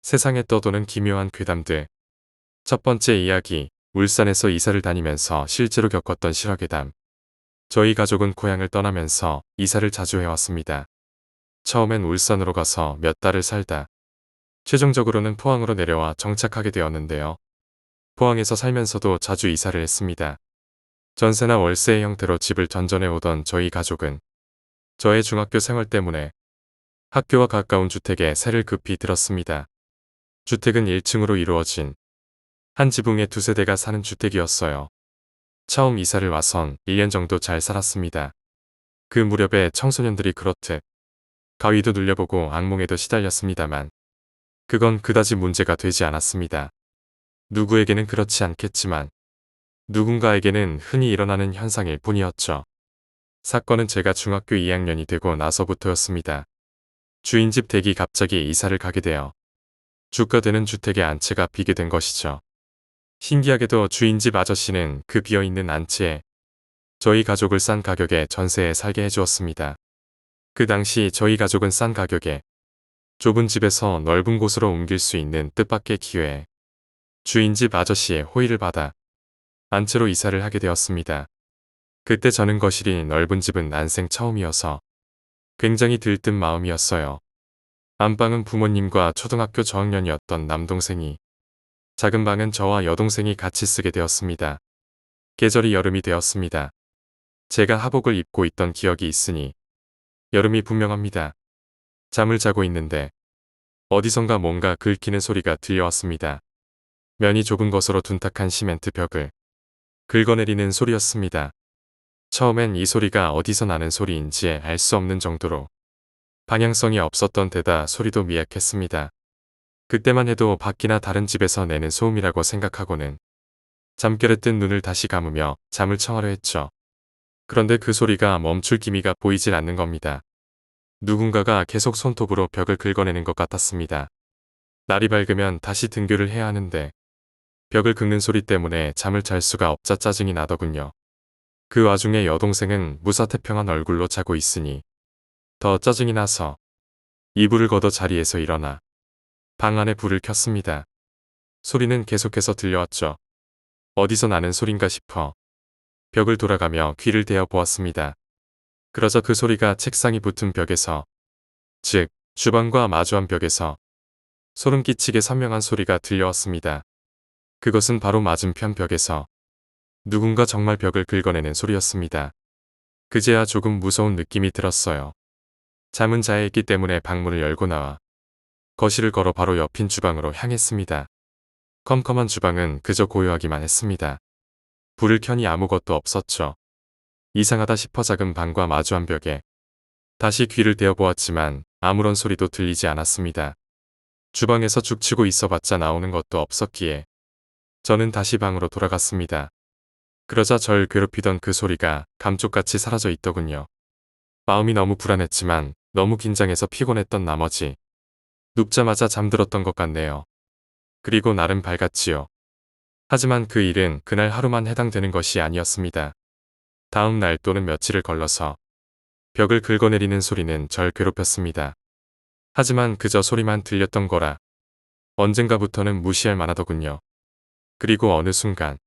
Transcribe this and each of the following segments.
세상에 떠도는 기묘한 괴담들. 첫 번째 이야기, 울산에서 이사를 다니면서 실제로 겪었던 실화괴담. 저희 가족은 고향을 떠나면서 이사를 자주 해왔습니다. 처음엔 울산으로 가서 몇 달을 살다 최종적으로는 포항으로 내려와 정착하게 되었는데요. 포항에서 살면서도 자주 이사를 했습니다. 전세나 월세의 형태로 집을 전전해 오던 저희 가족은 저의 중학교 생활 때문에 학교와 가까운 주택에 새를 급히 들었습니다. 주택은 1층으로 이루어진 한 지붕에 두세 대가 사는 주택이었어요. 처음 이사를 와선 1년 정도 잘 살았습니다. 그 무렵에 청소년들이 그렇듯 가위도 눌려보고 악몽에도 시달렸습니다만 그건 그다지 문제가 되지 않았습니다. 누구에게는 그렇지 않겠지만 누군가에게는 흔히 일어나는 현상일 뿐이었죠. 사건은 제가 중학교 2학년이 되고 나서부터였습니다. 주인집 댁이 갑자기 이사를 가게 되어 주가되는 주택의 안채가 비게 된 것이죠. 신기하게도 주인집 아저씨는 그 비어있는 안채에 저희 가족을 싼 가격에 전세에 살게 해주었습니다. 그 당시 저희 가족은 싼 가격에 좁은 집에서 넓은 곳으로 옮길 수 있는 뜻밖의 기회에 주인집 아저씨의 호의를 받아 안채로 이사를 하게 되었습니다. 그때 저는 거실이 넓은 집은 난생 처음이어서 굉장히 들뜬 마음이었어요. 안방은 부모님과 초등학교 저학년이었던 남동생이, 작은 방은 저와 여동생이 같이 쓰게 되었습니다. 계절이 여름이 되었습니다. 제가 하복을 입고 있던 기억이 있으니 여름이 분명합니다. 잠을 자고 있는데 어디선가 뭔가 긁히는 소리가 들려왔습니다. 면이 좁은 것으로 둔탁한 시멘트 벽을 긁어내리는 소리였습니다. 처음엔 이 소리가 어디서 나는 소리인지 알 수 없는 정도로 방향성이 없었던 데다 소리도 미약했습니다. 그때만 해도 밖이나 다른 집에서 내는 소음이라고 생각하고는 잠결에 뜬 눈을 다시 감으며 잠을 청하려 했죠. 그런데 그 소리가 멈출 기미가 보이질 않는 겁니다. 누군가가 계속 손톱으로 벽을 긁어내는 것 같았습니다. 날이 밝으면 다시 등교를 해야 하는데 벽을 긁는 소리 때문에 잠을 잘 수가 없자 짜증이 나더군요. 그 와중에 여동생은 무사태평한 얼굴로 자고 있으니 더 짜증이 나서 이불을 걷어 자리에서 일어나 방 안에 불을 켰습니다. 소리는 계속해서 들려왔죠. 어디서 나는 소린가 싶어 벽을 돌아가며 귀를 대어 보았습니다. 그러자 그 소리가 책상이 붙은 벽에서, 즉 주방과 마주한 벽에서 소름 끼치게 선명한 소리가 들려왔습니다. 그것은 바로 맞은편 벽에서 누군가 정말 벽을 긁어내는 소리였습니다. 그제야 조금 무서운 느낌이 들었어요. 잠은 자야했기 때문에 방문을 열고 나와 거실을 걸어 바로 옆인 주방으로 향했습니다. 컴컴한 주방은 그저 고요하기만 했습니다. 불을 켜니 아무것도 없었죠. 이상하다 싶어 작은 방과 마주한 벽에 다시 귀를 대어 보았지만 아무런 소리도 들리지 않았습니다. 주방에서 죽치고 있어봤자 나오는 것도 없었기에 저는 다시 방으로 돌아갔습니다. 그러자 절 괴롭히던 그 소리가 감쪽같이 사라져 있더군요. 마음이 너무 불안했지만 너무 긴장해서 피곤했던 나머지 눕자마자 잠들었던 것 같네요. 그리고 날은 밝았지요. 하지만 그 일은 그날 하루만 해당되는 것이 아니었습니다. 다음 날 또는 며칠을 걸러서 벽을 긁어내리는 소리는 절 괴롭혔습니다. 하지만 그저 소리만 들렸던 거라 언젠가부터는 무시할 만하더군요. 그리고 어느 순간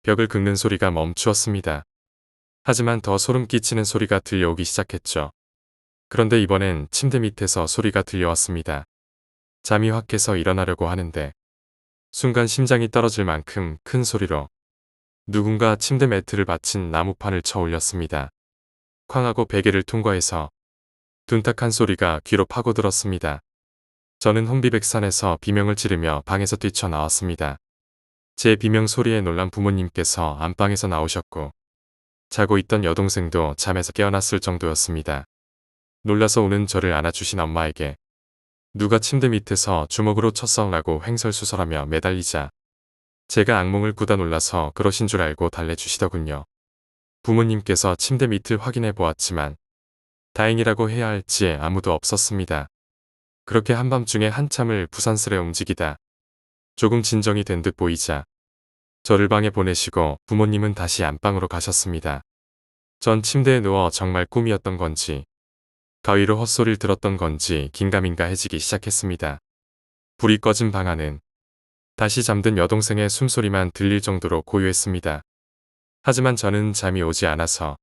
벽을 긁는 소리가 멈추었습니다. 하지만 더 소름 끼치는 소리가 들려오기 시작했죠. 그런데 이번엔 침대 밑에서 소리가 들려왔습니다. 잠이 확 깨서 일어나려고 하는데 순간 심장이 떨어질 만큼 큰 소리로 누군가 침대 매트를 받친 나무판을 쳐 올렸습니다. 쾅하고 베개를 통과해서 둔탁한 소리가 귀로 파고들었습니다. 저는 혼비백산에서 비명을 지르며 방에서 뛰쳐나왔습니다. 제 비명 소리에 놀란 부모님께서 안방에서 나오셨고 자고 있던 여동생도 잠에서 깨어났을 정도였습니다. 놀라서 우는 저를 안아주신 엄마에게 누가 침대 밑에서 주먹으로 쳤어라고 횡설수설하며 매달리자 제가 악몽을 꾸다 놀라서 그러신 줄 알고 달래주시더군요. 부모님께서 침대 밑을 확인해 보았지만 다행이라고 해야 할지 아무도 없었습니다. 그렇게 한밤중에 한참을 부산스레 움직이다 조금 진정이 된 듯 보이자 저를 방에 보내시고 부모님은 다시 안방으로 가셨습니다. 전 침대에 누워 정말 꿈이었던 건지 가위로 헛소리를 들었던 건지 긴가민가해지기 시작했습니다. 불이 꺼진 방 안은 다시 잠든 여동생의 숨소리만 들릴 정도로 고요했습니다. 하지만 저는 잠이 오지 않아서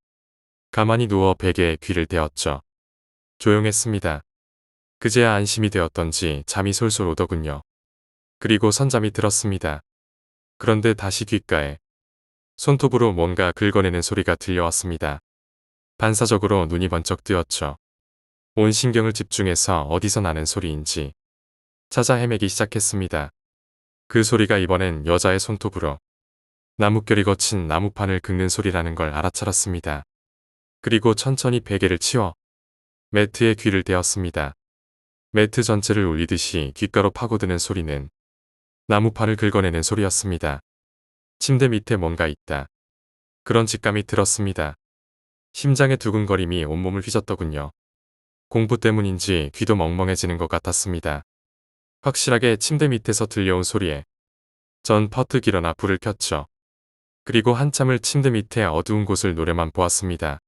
가만히 누워 베개에 귀를 대었죠. 조용했습니다. 그제야 안심이 되었던지 잠이 솔솔 오더군요. 그리고 선잠이 들었습니다. 그런데 다시 귓가에 손톱으로 뭔가 긁어내는 소리가 들려왔습니다. 반사적으로 눈이 번쩍 뜨였죠. 온 신경을 집중해서 어디서 나는 소리인지 찾아 헤매기 시작했습니다. 그 소리가 이번엔 여자의 손톱으로 나뭇결이 거친 나무판을 긁는 소리라는 걸 알아차렸습니다. 그리고 천천히 베개를 치워 매트에 귀를 대었습니다. 매트 전체를 울리듯이 귓가로 파고드는 소리는 나무판을 긁어내는 소리였습니다. 침대 밑에 뭔가 있다. 그런 직감이 들었습니다. 심장의 두근거림이 온몸을 휘젓더군요. 공부 때문인지 귀도 멍멍해지는 것 같았습니다. 확실하게 침대 밑에서 들려온 소리에 전 퍼뜩 일어나 불을 켰죠. 그리고 한참을 침대 밑에 어두운 곳을 노려만 보았습니다.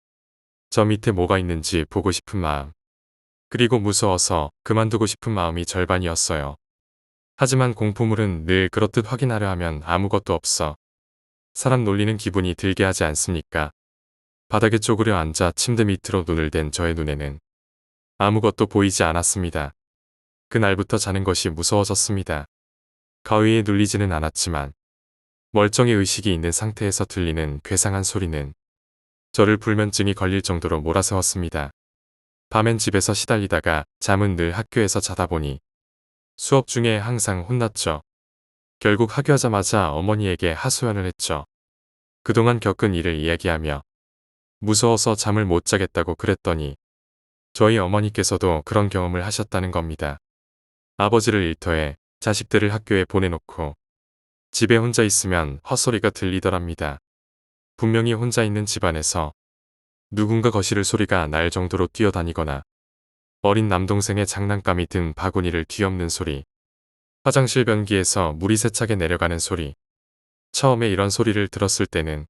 저 밑에 뭐가 있는지 보고 싶은 마음, 그리고 무서워서 그만두고 싶은 마음이 절반이었어요. 하지만 공포물은 늘 그렇듯 확인하려 하면 아무것도 없어 사람 놀리는 기분이 들게 하지 않습니까? 바닥에 쪼그려 앉아 침대 밑으로 눈을 댄 저의 눈에는 아무것도 보이지 않았습니다. 그날부터 자는 것이 무서워졌습니다. 가위에 눌리지는 않았지만 멀쩡히 의식이 있는 상태에서 들리는 괴상한 소리는 저를 불면증이 걸릴 정도로 몰아세웠습니다. 밤엔 집에서 시달리다가 잠은 늘 학교에서 자다 보니 수업 중에 항상 혼났죠. 결국 학교하자마자 어머니에게 하소연을 했죠. 그동안 겪은 일을 이야기하며 무서워서 잠을 못 자겠다고 그랬더니 저희 어머니께서도 그런 경험을 하셨다는 겁니다. 아버지를 일터에 자식들을 학교에 보내놓고 집에 혼자 있으면 헛소리가 들리더랍니다. 분명히 혼자 있는 집안에서 누군가 거실 소리가 날 정도로 뛰어다니거나 어린 남동생의 장난감이 든 바구니를 뒤엎는 소리, 화장실 변기에서 물이 세차게 내려가는 소리. 처음에 이런 소리를 들었을 때는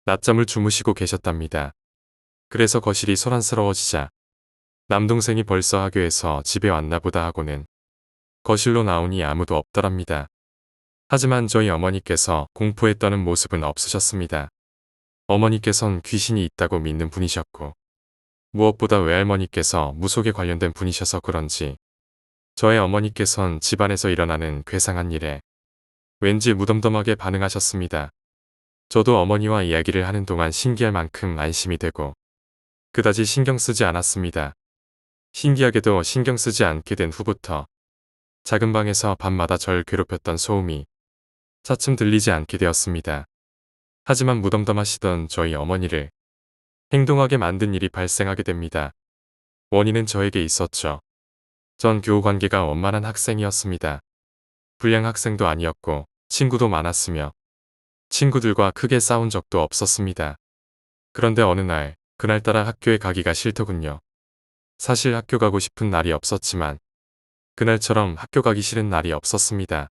낮잠을 주무시고 계셨답니다. 그래서 거실이 소란스러워지자 남동생이 벌써 학교에서 집에 왔나 보다 하고는 거실로 나오니 아무도 없더랍니다. 하지만 저희 어머니께서 공포에 떠는 모습은 없으셨습니다. 어머니께선 귀신이 있다고 믿는 분이셨고 무엇보다 외할머니께서 무속에 관련된 분이셔서 그런지 저의 어머니께선 집안에서 일어나는 괴상한 일에 왠지 무덤덤하게 반응하셨습니다. 저도 어머니와 이야기를 하는 동안 신기할 만큼 안심이 되고 그다지 신경 쓰지 않았습니다. 신기하게도 신경 쓰지 않게 된 후부터 작은 방에서 밤마다 절 괴롭혔던 소음이 차츰 들리지 않게 되었습니다. 하지만 무덤덤하시던 저희 어머니를 행동하게 만든 일이 발생하게 됩니다. 원인은 저에게 있었죠. 전 교우 관계가 원만한 학생이었습니다. 불량 학생도 아니었고 친구도 많았으며 친구들과 크게 싸운 적도 없었습니다. 그런데 어느 날, 그날따라 학교에 가기가 싫더군요. 사실 학교 가고 싶은 날이 없었지만 그날처럼 학교 가기 싫은 날이 없었습니다.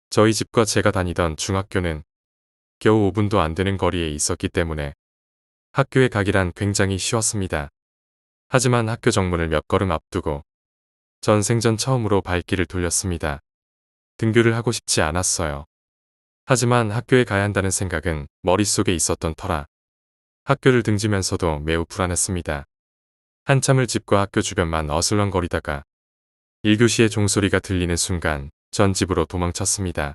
저희 집과 제가 다니던 중학교는 겨우 5분도 안 되는 거리에 있었기 때문에 학교에 가기란 굉장히 쉬웠습니다. 하지만 학교 정문을 몇 걸음 앞두고 전 생전 처음으로 발길을 돌렸습니다. 등교를 하고 싶지 않았어요. 하지만 학교에 가야 한다는 생각은 머릿속에 있었던 터라 학교를 등지면서도 매우 불안했습니다. 한참을 집과 학교 주변만 어슬렁거리다가 1교시의 종소리가 들리는 순간 전 집으로 도망쳤습니다.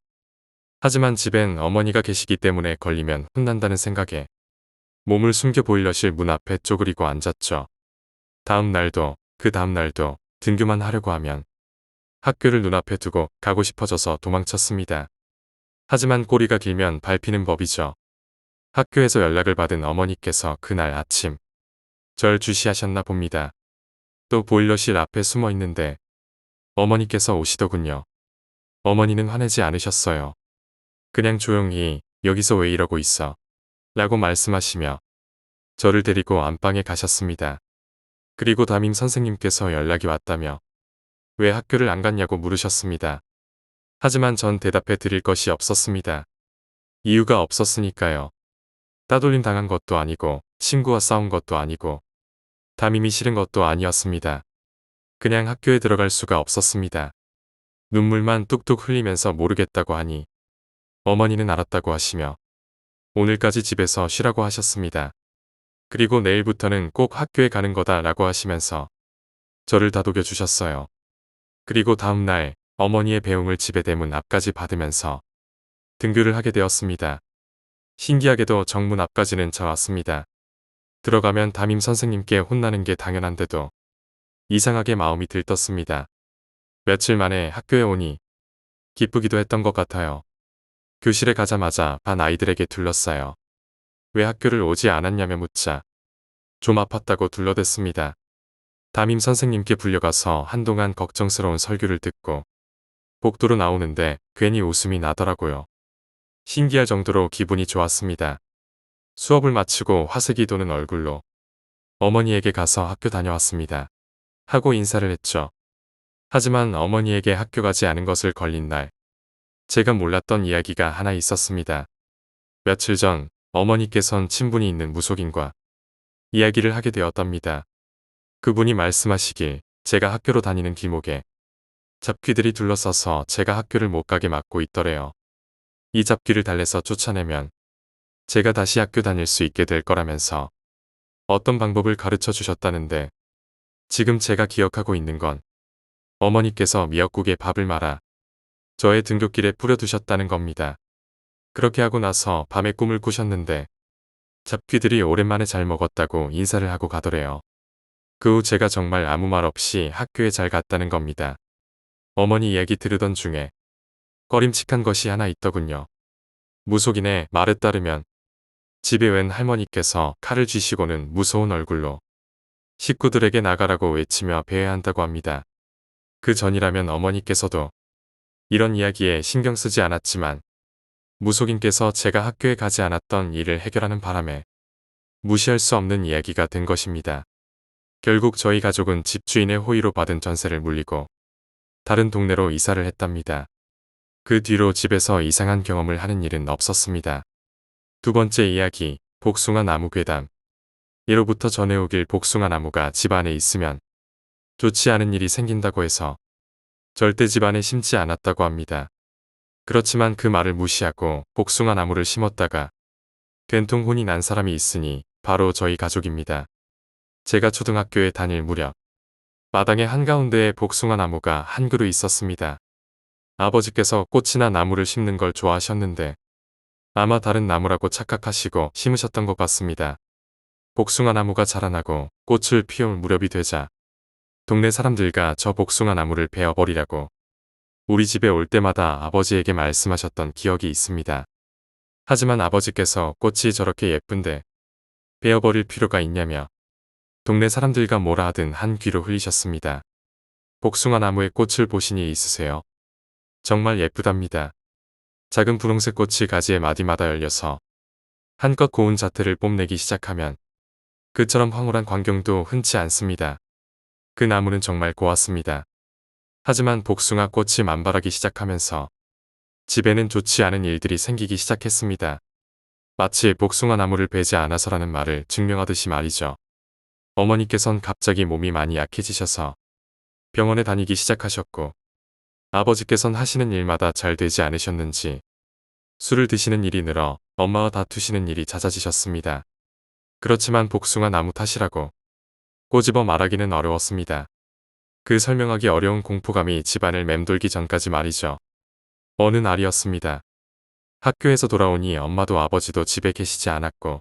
하지만 집엔 어머니가 계시기 때문에 걸리면 혼난다는 생각에 몸을 숨겨 보일러실 문 앞에 쪼그리고 앉았죠. 다음 날도 그 다음 날도 등교만 하려고 하면 학교를 눈앞에 두고 가고 싶어져서 도망쳤습니다. 하지만 꼬리가 길면 밟히는 법이죠. 학교에서 연락을 받은 어머니께서 그날 아침 절 주시하셨나 봅니다. 또 보일러실 앞에 숨어 있는데 어머니께서 오시더군요. 어머니는 화내지 않으셨어요. 그냥 조용히 여기서 왜 이러고 있어? 라고 말씀하시며 저를 데리고 안방에 가셨습니다. 그리고 담임 선생님께서 연락이 왔다며 왜 학교를 안 갔냐고 물으셨습니다. 하지만 전 대답해 드릴 것이 없었습니다. 이유가 없었으니까요. 따돌림 당한 것도 아니고 친구와 싸운 것도 아니고 담임이 싫은 것도 아니었습니다. 그냥 학교에 들어갈 수가 없었습니다. 눈물만 뚝뚝 흘리면서 모르겠다고 하니 어머니는 알았다고 하시며 오늘까지 집에서 쉬라고 하셨습니다. 그리고 내일부터는 꼭 학교에 가는 거다라고 하시면서 저를 다독여 주셨어요. 그리고 다음날 어머니의 배웅을 집에 대문 앞까지 받으면서 등교를 하게 되었습니다. 신기하게도 정문 앞까지는 저왔습니다. 들어가면 담임 선생님께 혼나는 게 당연한데도 이상하게 마음이 들떴습니다. 며칠 만에 학교에 오니 기쁘기도 했던 것 같아요. 교실에 가자마자 반 아이들에게 둘러싸여 왜 학교를 오지 않았냐며 묻자 좀 아팠다고 둘러댔습니다. 담임 선생님께 불려가서 한동안 걱정스러운 설교를 듣고 복도로 나오는데 괜히 웃음이 나더라고요. 신기할 정도로 기분이 좋았습니다. 수업을 마치고 화색이 도는 얼굴로 어머니에게 가서 학교 다녀왔습니다. 하고 인사를 했죠. 하지만 어머니에게 학교 가지 않은 것을 걸린 날 제가 몰랐던 이야기가 하나 있었습니다. 며칠 전 어머니께선 친분이 있는 무속인과 이야기를 하게 되었답니다. 그분이 말씀하시길 제가 학교로 다니는 길목에 잡귀들이 둘러싸서 제가 학교를 못 가게 막고 있더래요. 이 잡귀를 달래서 쫓아내면 제가 다시 학교 다닐 수 있게 될 거라면서 어떤 방법을 가르쳐 주셨다는데 지금 제가 기억하고 있는 건 어머니께서 미역국에 밥을 말아 저의 등굣길에 뿌려두셨다는 겁니다. 그렇게 하고 나서 밤에 꿈을 꾸셨는데 잡귀들이 오랜만에 잘 먹었다고 인사를 하고 가더래요. 그 후 제가 정말 아무 말 없이 학교에 잘 갔다는 겁니다. 어머니 이야기 들으던 중에 꺼림칙한 것이 하나 있더군요. 무속인의 말에 따르면 집에 웬 할머니께서 칼을 쥐시고는 무서운 얼굴로 식구들에게 나가라고 외치며 배회한다고 합니다. 그 전이라면 어머니께서도 이런 이야기에 신경 쓰지 않았지만 무속인께서 제가 학교에 가지 않았던 일을 해결하는 바람에 무시할 수 없는 이야기가 된 것입니다. 결국 저희 가족은 집주인의 호의로 받은 전세를 물리고 다른 동네로 이사를 했답니다. 그 뒤로 집에서 이상한 경험을 하는 일은 없었습니다. 두 번째 이야기, 복숭아 나무 괴담. 예로부터 전해오길 복숭아 나무가 집 안에 있으면 좋지 않은 일이 생긴다고 해서 절대 집 안에 심지 않았다고 합니다. 그렇지만 그 말을 무시하고 복숭아 나무를 심었다가 된통 혼이 난 사람이 있으니 바로 저희 가족입니다. 제가 초등학교에 다닐 무렵 마당의 한가운데에 복숭아 나무가 한 그루 있었습니다. 아버지께서 꽃이나 나무를 심는 걸 좋아하셨는데 아마 다른 나무라고 착각하시고 심으셨던 것 같습니다. 복숭아 나무가 자라나고 꽃을 피울 무렵이 되자 동네 사람들과 저 복숭아 나무를 베어버리라고 우리 집에 올 때마다 아버지에게 말씀하셨던 기억이 있습니다. 하지만 아버지께서 꽃이 저렇게 예쁜데 베어버릴 필요가 있냐며 동네 사람들과 뭐라 하든 한 귀로 흘리셨습니다. 복숭아 나무의 꽃을 보신 일 있으세요? 정말 예쁘답니다. 작은 분홍색 꽃이 가지에 마디마다 열려서 한껏 고운 자태를 뽐내기 시작하면 그처럼 황홀한 광경도 흔치 않습니다. 그 나무는 정말 고왔습니다. 하지만 복숭아 꽃이 만발하기 시작하면서 집에는 좋지 않은 일들이 생기기 시작했습니다. 마치 복숭아 나무를 베지 않아서라는 말을 증명하듯이 말이죠. 어머니께선 갑자기 몸이 많이 약해지셔서 병원에 다니기 시작하셨고 아버지께선 하시는 일마다 잘 되지 않으셨는지 술을 드시는 일이 늘어 엄마와 다투시는 일이 잦아지셨습니다. 그렇지만 복숭아 나무 탓이라고 꼬집어 말하기는 어려웠습니다. 그 설명하기 어려운 공포감이 집안을 맴돌기 전까지 말이죠. 어느 날이었습니다. 학교에서 돌아오니 엄마도 아버지도 집에 계시지 않았고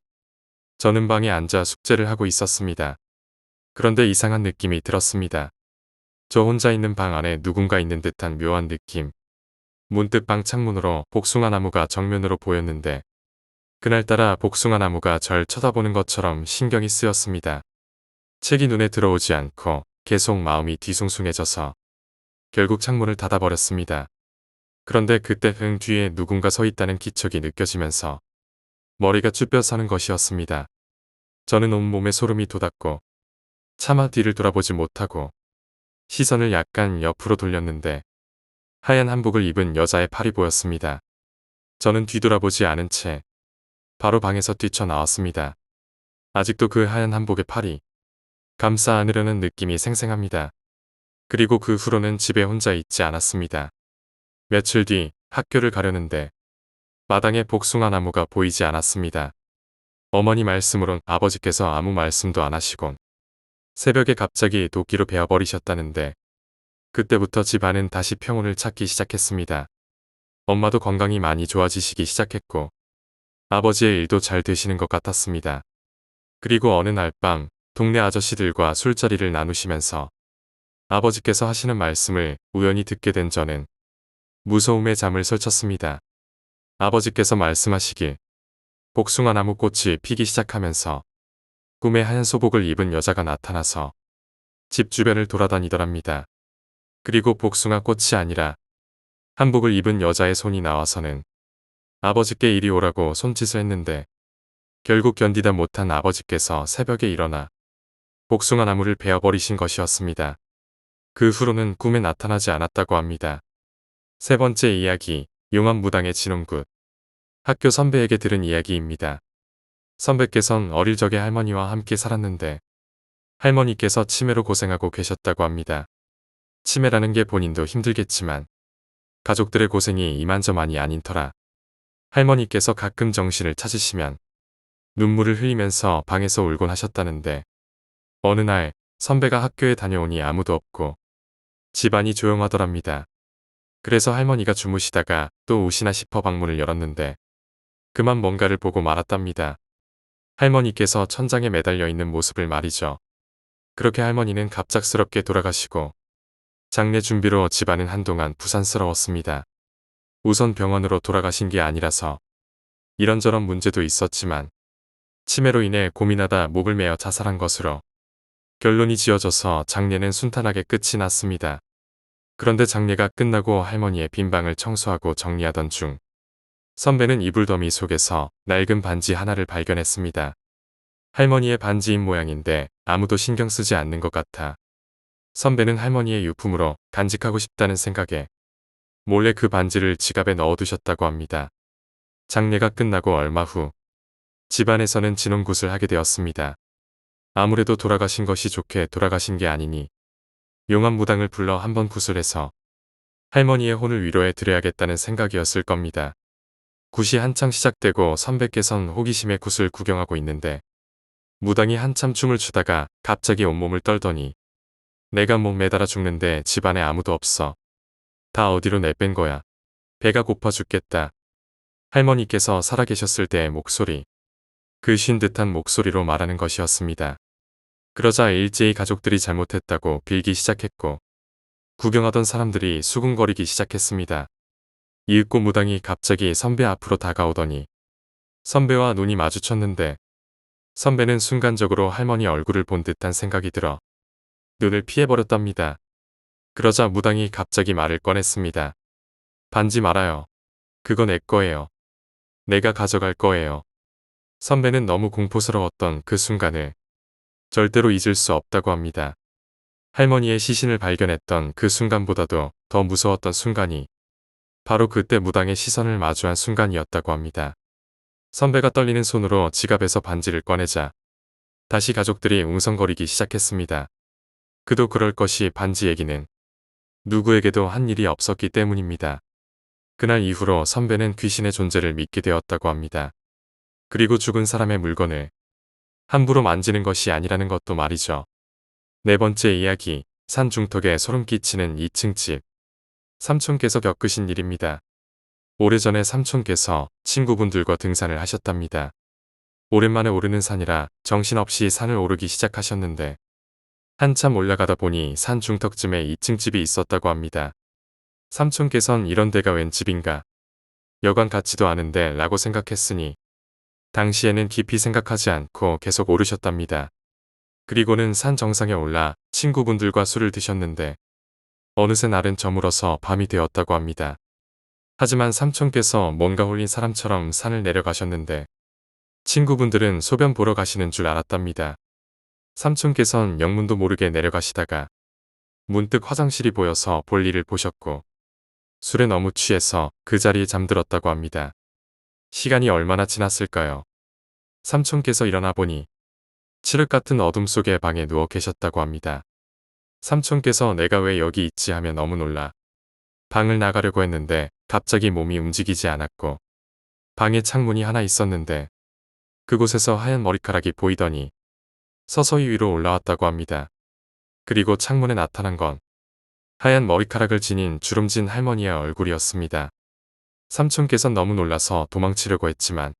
저는 방에 앉아 숙제를 하고 있었습니다. 그런데 이상한 느낌이 들었습니다. 저 혼자 있는 방 안에 누군가 있는 듯한 묘한 느낌. 문득 방 창문으로 복숭아 나무가 정면으로 보였는데 그날따라 복숭아 나무가 절 쳐다보는 것처럼 신경이 쓰였습니다. 책이 눈에 들어오지 않고 계속 마음이 뒤숭숭해져서 결국 창문을 닫아버렸습니다. 그런데 그때 등 뒤에 누군가 서 있다는 기척이 느껴지면서 머리가 쭈뼛서는 것이었습니다. 저는 온몸에 소름이 돋았고 차마 뒤를 돌아보지 못하고 시선을 약간 옆으로 돌렸는데 하얀 한복을 입은 여자의 팔이 보였습니다. 저는 뒤돌아보지 않은 채 바로 방에서 뛰쳐나왔습니다. 아직도 그 하얀 한복의 팔이 감싸 안으려는 느낌이 생생합니다. 그리고 그 후로는 집에 혼자 있지 않았습니다. 며칠 뒤 학교를 가려는데 마당에 복숭아 나무가 보이지 않았습니다. 어머니 말씀으론 아버지께서 아무 말씀도 안 하시곤 새벽에 갑자기 도끼로 베어버리셨다는데 그때부터 집안은 다시 평온을 찾기 시작했습니다. 엄마도 건강이 많이 좋아지시기 시작했고 아버지의 일도 잘 되시는 것 같았습니다. 그리고 어느 날 밤 동네 아저씨들과 술자리를 나누시면서 아버지께서 하시는 말씀을 우연히 듣게 된 저는 무서움에 잠을 설쳤습니다. 아버지께서 말씀하시길 복숭아 나무 꽃이 피기 시작하면서 꿈에 하얀 소복을 입은 여자가 나타나서 집 주변을 돌아다니더랍니다. 그리고 복숭아 꽃이 아니라 한복을 입은 여자의 손이 나와서는 아버지께 이리 오라고 손짓을 했는데 결국 견디다 못한 아버지께서 새벽에 일어나 복숭아 나무를 베어버리신 것이었습니다. 그 후로는 꿈에 나타나지 않았다고 합니다. 세 번째 이야기, 용암무당의 진홍굿. 학교 선배에게 들은 이야기입니다. 선배께선 어릴 적에 할머니와 함께 살았는데 할머니께서 치매로 고생하고 계셨다고 합니다. 치매라는 게 본인도 힘들겠지만 가족들의 고생이 이만저만이 아닌 터라 할머니께서 가끔 정신을 찾으시면 눈물을 흘리면서 방에서 울곤 하셨다는데 어느 날 선배가 학교에 다녀오니 아무도 없고 집안이 조용하더랍니다. 그래서 할머니가 주무시다가 또 우시나 싶어 방문을 열었는데 그만 뭔가를 보고 말았답니다. 할머니께서 천장에 매달려 있는 모습을 말이죠. 그렇게 할머니는 갑작스럽게 돌아가시고 장례 준비로 집안은 한동안 부산스러웠습니다. 우선 병원으로 돌아가신 게 아니라서 이런저런 문제도 있었지만 치매로 인해 고민하다 목을 메어 자살한 것으로 결론이 지어져서 장례는 순탄하게 끝이 났습니다. 그런데 장례가 끝나고 할머니의 빈 방을 청소하고 정리하던 중 선배는 이불더미 속에서 낡은 반지 하나를 발견했습니다. 할머니의 반지인 모양인데 아무도 신경 쓰지 않는 것 같아 선배는 할머니의 유품으로 간직하고 싶다는 생각에 몰래 그 반지를 지갑에 넣어두셨다고 합니다. 장례가 끝나고 얼마 후 집안에서는 진홍굿을 하게 되었습니다. 아무래도 돌아가신 것이 좋게 돌아가신 게 아니니 용암무당을 불러 한번 굿을 해서 할머니의 혼을 위로해 드려야겠다는 생각이었을 겁니다. 굿이 한창 시작되고 선배께선 호기심에 굿을 구경하고 있는데 무당이 한참 춤을 추다가 갑자기 온몸을 떨더니 내가 목 매달아 죽는데 집안에 아무도 없어. 다 어디로 내뺀 거야. 배가 고파 죽겠다. 할머니께서 살아계셨을 때의 목소리. 그 쉰 듯한 목소리로 말하는 것이었습니다. 그러자 일제히 가족들이 잘못했다고 빌기 시작했고 구경하던 사람들이 수군거리기 시작했습니다. 이윽고 무당이 갑자기 선배 앞으로 다가오더니 선배와 눈이 마주쳤는데 선배는 순간적으로 할머니 얼굴을 본 듯한 생각이 들어 눈을 피해버렸답니다. 그러자 무당이 갑자기 말을 꺼냈습니다. 반지 말아요. 그거 내 거예요. 내가 가져갈 거예요. 선배는 너무 공포스러웠던 그 순간을 절대로 잊을 수 없다고 합니다. 할머니의 시신을 발견했던 그 순간보다도 더 무서웠던 순간이 바로 그때 무당의 시선을 마주한 순간이었다고 합니다. 선배가 떨리는 손으로 지갑에서 반지를 꺼내자 다시 가족들이 웅성거리기 시작했습니다. 그도 그럴 것이 반지 얘기는 누구에게도 한 일이 없었기 때문입니다. 그날 이후로 선배는 귀신의 존재를 믿게 되었다고 합니다. 그리고 죽은 사람의 물건을 함부로 만지는 것이 아니라는 것도 말이죠. 네 번째 이야기, 산 중턱에 소름 끼치는 2층 집. 삼촌께서 겪으신 일입니다. 오래전에 삼촌께서 친구분들과 등산을 하셨답니다. 오랜만에 오르는 산이라 정신없이 산을 오르기 시작하셨는데 한참 올라가다 보니 산 중턱쯤에 2층 집이 있었다고 합니다. 삼촌께선 이런 데가 웬 집인가? 여관 같지도 않은데 라고 생각했으니 당시에는 깊이 생각하지 않고 계속 오르셨답니다. 그리고는 산 정상에 올라 친구분들과 술을 드셨는데 어느새 날은 저물어서 밤이 되었다고 합니다. 하지만 삼촌께서 뭔가 홀린 사람처럼 산을 내려가셨는데 친구분들은 소변 보러 가시는 줄 알았답니다. 삼촌께선 영문도 모르게 내려가시다가 문득 화장실이 보여서 볼일을 보셨고 술에 너무 취해서 그 자리에 잠들었다고 합니다. 시간이 얼마나 지났을까요? 삼촌께서 일어나 보니 칠흑 같은 어둠 속의 방에 누워 계셨다고 합니다. 삼촌께서 내가 왜 여기 있지 하며 너무 놀라 방을 나가려고 했는데 갑자기 몸이 움직이지 않았고 방에 창문이 하나 있었는데 그곳에서 하얀 머리카락이 보이더니 서서히 위로 올라왔다고 합니다. 그리고 창문에 나타난 건 하얀 머리카락을 지닌 주름진 할머니의 얼굴이었습니다. 삼촌께선 너무 놀라서 도망치려고 했지만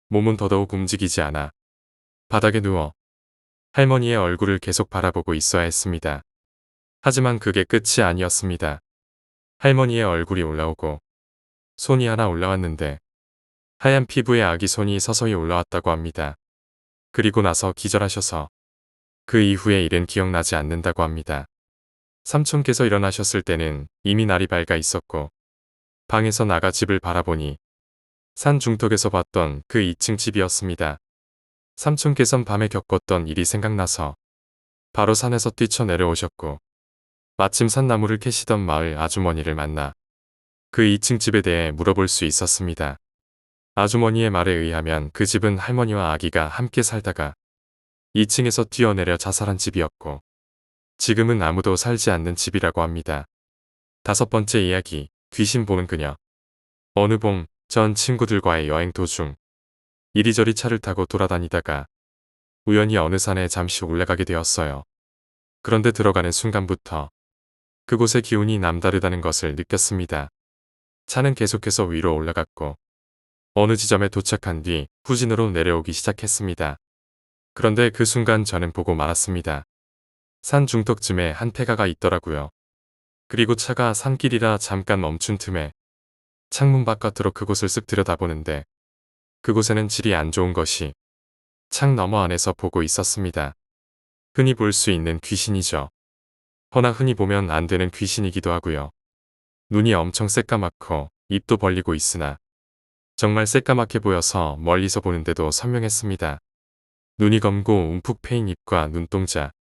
몸은 더더욱 움직이지 않아 바닥에 누워 할머니의 얼굴을 계속 바라보고 있어야 했습니다. 하지만 그게 끝이 아니었습니다. 할머니의 얼굴이 올라오고 손이 하나 올라왔는데 하얀 피부에 아기 손이 서서히 올라왔다고 합니다. 그리고 나서 기절하셔서 그 이후의 일은 기억나지 않는다고 합니다. 삼촌께서 일어나셨을 때는 이미 날이 밝아 있었고 방에서 나가 집을 바라보니 산 중턱에서 봤던 그 2층 집이었습니다. 삼촌께선 밤에 겪었던 일이 생각나서 바로 산에서 뛰쳐내려오셨고 마침 산나무를 캐시던 마을 아주머니를 만나 그 2층 집에 대해 물어볼 수 있었습니다. 아주머니의 말에 의하면 그 집은 할머니와 아기가 함께 살다가 2층에서 뛰어내려 자살한 집이었고 지금은 아무도 살지 않는 집이라고 합니다. 5번째 이야기, 귀신 보는 그녀. 어느 봄, 전 친구들과의 여행 도중 이리저리 차를 타고 돌아다니다가 우연히 어느 산에 잠시 올라가게 되었어요. 그런데 들어가는 순간부터 그곳의 기운이 남다르다는 것을 느꼈습니다. 차는 계속해서 위로 올라갔고 어느 지점에 도착한 뒤 후진으로 내려오기 시작했습니다. 그런데 그 순간 저는 보고 말았습니다. 산 중턱쯤에 한 폐가가 있더라고요. 그리고 차가 산길이라 잠깐 멈춘 틈에 창문 바깥으로 그곳을 쓱 들여다보는데 그곳에는 질이 안 좋은 것이 창 너머 안에서 보고 있었습니다. 흔히 볼 수 있는 귀신이죠. 허나 흔히 보면 안 되는 귀신이기도 하고요. 눈이 엄청 새까맣고 입도 벌리고 있으나 정말 새까맣게 보여서 멀리서 보는데도 선명했습니다. 눈이 검고 움푹 패인 입과 눈동자,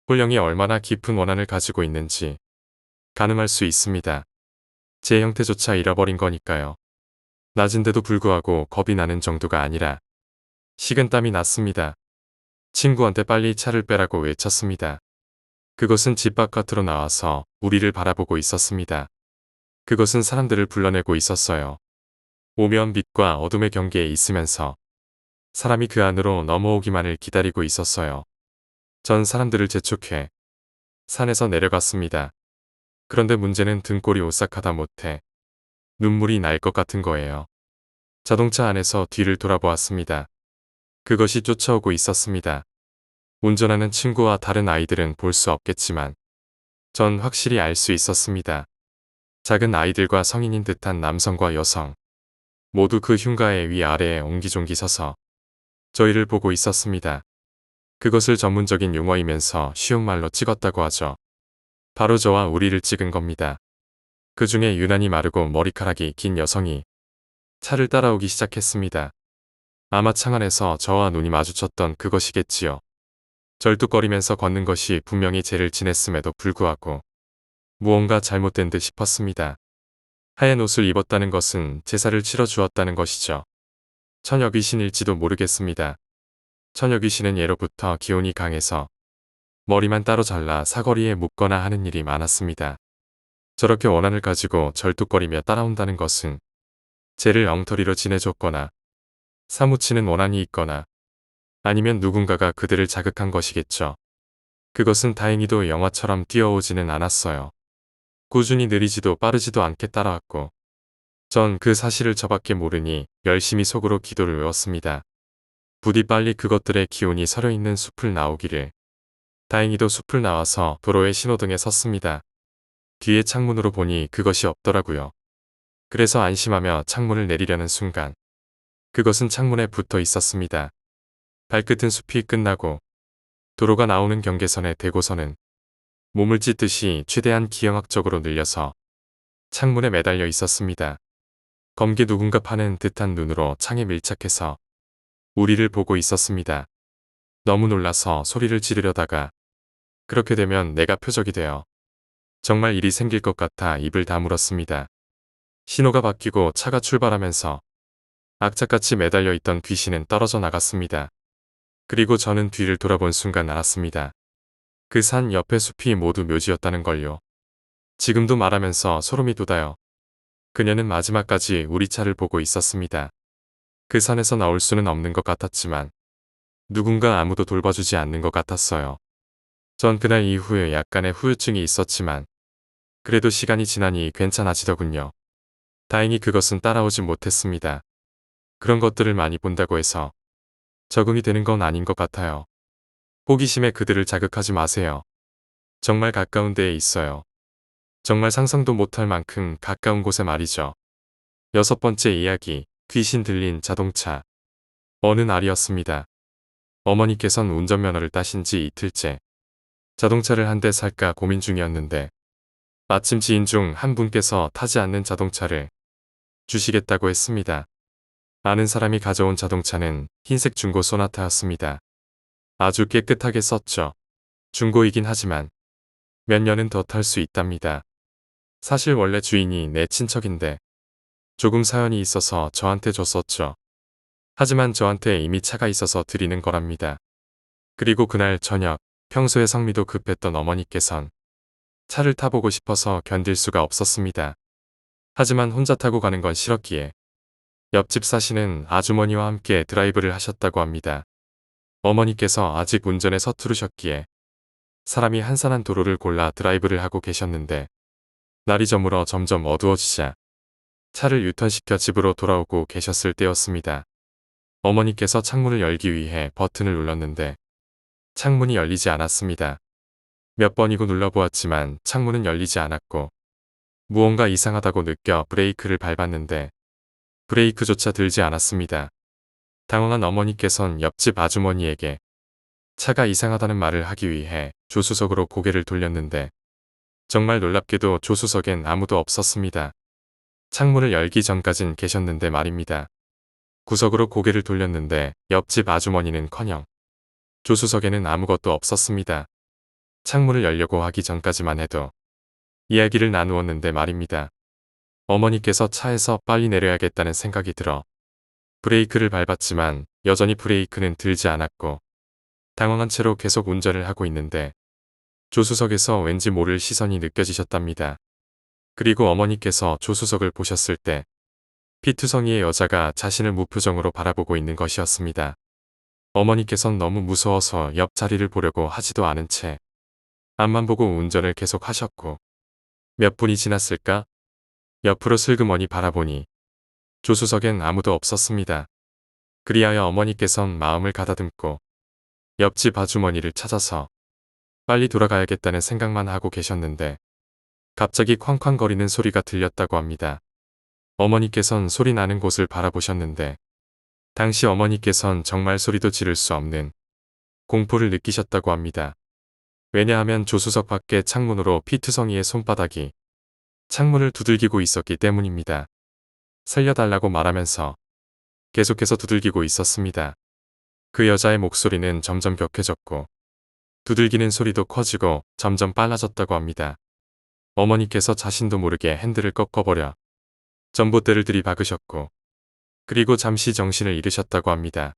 홀령이 얼마나 깊은 원한을 가지고 있는지 가늠할 수 있습니다. 제 형태조차 잃어버린 거니까요. 낮은데도 불구하고 겁이 나는 정도가 아니라 식은땀이 났습니다. 친구한테 빨리 차를 빼라고 외쳤습니다. 그것은 집 바깥으로 나와서 우리를 바라보고 있었습니다. 그것은 사람들을 불러내고 있었어요. 오면 빛과 어둠의 경계에 있으면서 사람이 그 안으로 넘어오기만을 기다리고 있었어요. 전 사람들을 재촉해 산에서 내려갔습니다. 그런데 문제는 등골이 오싹하다 못해 눈물이 날 것 같은 거예요. 자동차 안에서 뒤를 돌아보았습니다. 그것이 쫓아오고 있었습니다. 운전하는 친구와 다른 아이들은 볼 수 없겠지만 전 확실히 알 수 있었습니다. 작은 아이들과 성인인 듯한 남성과 여성 모두 그 흉가의 위아래에 옹기종기 서서 저희를 보고 있었습니다. 그것을 전문적인 용어이면서 쉬운 말로 찍었다고 하죠. 바로 저와 우리를 찍은 겁니다. 그 중에 유난히 마르고 머리카락이 긴 여성이 차를 따라오기 시작했습니다. 아마 창 안에서 저와 눈이 마주쳤던 그것이겠지요. 절뚝거리면서 걷는 것이 분명히 죄를 지냈음에도 불구하고 무언가 잘못된 듯 싶었습니다. 하얀 옷을 입었다는 것은 제사를 치러 주었다는 것이죠. 처녀 귀신일지도 모르겠습니다. 처녀 귀신은 예로부터 기운이 강해서 머리만 따로 잘라 사거리에 묶거나 하는 일이 많았습니다. 저렇게 원한을 가지고 절뚝거리며 따라온다는 것은 죄를 엉터리로 지내줬거나 사무치는 원한이 있거나 아니면 누군가가 그들을 자극한 것이겠죠. 그것은 다행히도 영화처럼 뛰어오지는 않았어요. 꾸준히 느리지도 빠르지도 않게 따라왔고 전 그 사실을 저밖에 모르니 열심히 속으로 기도를 외웠습니다. 부디 빨리 그것들의 기운이 서려있는 숲을 나오기를. 다행히도 숲을 나와서 도로의 신호등에 섰습니다. 뒤에 창문으로 보니 그것이 없더라고요. 그래서 안심하며 창문을 내리려는 순간 그것은 창문에 붙어 있었습니다. 발끝은 숲이 끝나고 도로가 나오는 경계선에 대고서는 몸을 찢듯이 최대한 기형학적으로 늘려서 창문에 매달려 있었습니다. 검게 누군가 파는 듯한 눈으로 창에 밀착해서 우리를 보고 있었습니다. 너무 놀라서 소리를 지르려다가 그렇게 되면 내가 표적이 되어 정말 일이 생길 것 같아 입을 다물었습니다. 신호가 바뀌고 차가 출발하면서 악착같이 매달려 있던 귀신은 떨어져 나갔습니다. 그리고 저는 뒤를 돌아본 순간 알았습니다. 그 산 옆의 숲이 모두 묘지였다는 걸요. 지금도 말하면서 소름이 돋아요. 그녀는 마지막까지 우리 차를 보고 있었습니다. 그 산에서 나올 수는 없는 것 같았지만 누군가 아무도 돌봐주지 않는 것 같았어요. 전 그날 이후에 약간의 후유증이 있었지만 그래도 시간이 지나니 괜찮아지더군요. 다행히 그것은 따라오지 못했습니다. 그런 것들을 많이 본다고 해서 적응이 되는 건 아닌 것 같아요. 호기심에 그들을 자극하지 마세요. 정말 가까운 데에 있어요. 정말 상상도 못할 만큼 가까운 곳에 말이죠. 6번째 이야기, 귀신 들린 자동차. 어느 날이었습니다. 어머니께선 운전면허를 따신 지 이틀째. 자동차를 한 대 살까 고민 중이었는데 마침 지인 중 한 분께서 타지 않는 자동차를 주시겠다고 했습니다. 아는 사람이 가져온 자동차는 흰색 중고 소나타였습니다. 아주 깨끗하게 썼죠. 중고이긴 하지만 몇 년은 더 탈 수 있답니다. 사실 원래 주인이 내 친척인데 조금 사연이 있어서 저한테 줬었죠. 하지만 저한테 이미 차가 있어서 드리는 거랍니다. 그리고 그날 저녁 평소에 성미도 급했던 어머니께선 차를 타보고 싶어서 견딜 수가 없었습니다. 하지만 혼자 타고 가는 건 싫었기에 옆집 사시는 아주머니와 함께 드라이브를 하셨다고 합니다. 어머니께서 아직 운전에 서투르셨기에 사람이 한산한 도로를 골라 드라이브를 하고 계셨는데 날이 저물어 점점 어두워지자 차를 유턴시켜 집으로 돌아오고 계셨을 때였습니다. 어머니께서 창문을 열기 위해 버튼을 눌렀는데 창문이 열리지 않았습니다. 몇 번이고 눌러보았지만 창문은 열리지 않았고 무언가 이상하다고 느껴 브레이크를 밟았는데 브레이크조차 들지 않았습니다. 당황한 어머니께선 옆집 아주머니에게 차가 이상하다는 말을 하기 위해 조수석으로 고개를 돌렸는데 정말 놀랍게도 조수석엔 아무도 없었습니다. 창문을 열기 전까진 계셨는데 말입니다. 구석으로 고개를 돌렸는데 옆집 아주머니는커녕 조수석에는 아무것도 없었습니다. 창문을 열려고 하기 전까지만 해도 이야기를 나누었는데 말입니다. 어머니께서 차에서 빨리 내려야겠다는 생각이 들어 브레이크를 밟았지만 여전히 브레이크는 들지 않았고 당황한 채로 계속 운전을 하고 있는데 조수석에서 왠지 모를 시선이 느껴지셨답니다. 그리고 어머니께서 조수석을 보셨을 때 피투성이의 여자가 자신을 무표정으로 바라보고 있는 것이었습니다. 어머니께선 너무 무서워서 옆자리를 보려고 하지도 않은 채 앞만 보고 운전을 계속 하셨고 몇 분이 지났을까? 옆으로 슬그머니 바라보니 조수석엔 아무도 없었습니다. 그리하여 어머니께선 마음을 가다듬고 옆집 아주머니를 찾아서 빨리 돌아가야겠다는 생각만 하고 계셨는데 갑자기 쾅쾅거리는 소리가 들렸다고 합니다. 어머니께선 소리 나는 곳을 바라보셨는데 당시 어머니께선 정말 소리도 지를 수 없는 공포를 느끼셨다고 합니다. 왜냐하면 조수석 밖의 창문으로 피투성이의 손바닥이 창문을 두들기고 있었기 때문입니다. 살려달라고 말하면서 계속해서 두들기고 있었습니다. 그 여자의 목소리는 점점 격해졌고 두들기는 소리도 커지고 점점 빨라졌다고 합니다. 어머니께서 자신도 모르게 핸들을 꺾어버려 전봇대를 들이박으셨고 그리고 잠시 정신을 잃으셨다고 합니다.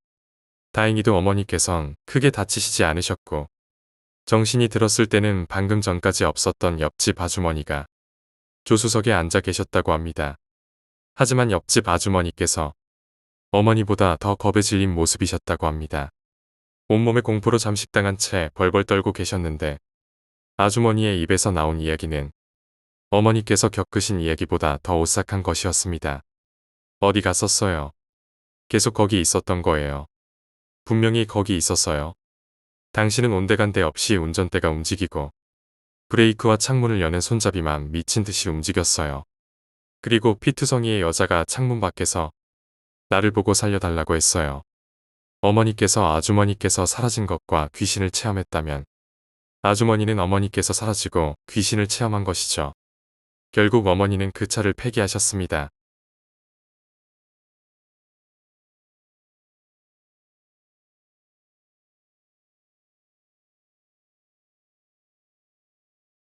다행히도 어머니께선 크게 다치시지 않으셨고 정신이 들었을 때는 방금 전까지 없었던 옆집 아주머니가 조수석에 앉아 계셨다고 합니다. 하지만 옆집 아주머니께서 어머니보다 더 겁에 질린 모습이셨다고 합니다. 온몸에 공포로 잠식당한 채 벌벌 떨고 계셨는데 아주머니의 입에서 나온 이야기는 어머니께서 겪으신 이야기보다 더 오싹한 것이었습니다. 어디 갔었어요? 계속 거기 있었던 거예요. 분명히 거기 있었어요. 당신은 온데간데 없이 운전대가 움직이고 브레이크와 창문을 여는 손잡이만 미친 듯이 움직였어요. 그리고 피투성이의 여자가 창문 밖에서 나를 보고 살려달라고 했어요. 어머니께서 아주머니께서 사라진 것과 귀신을 체험했다면 아주머니는 어머니께서 사라지고 귀신을 체험한 것이죠. 결국 어머니는 그 차를 폐기하셨습니다.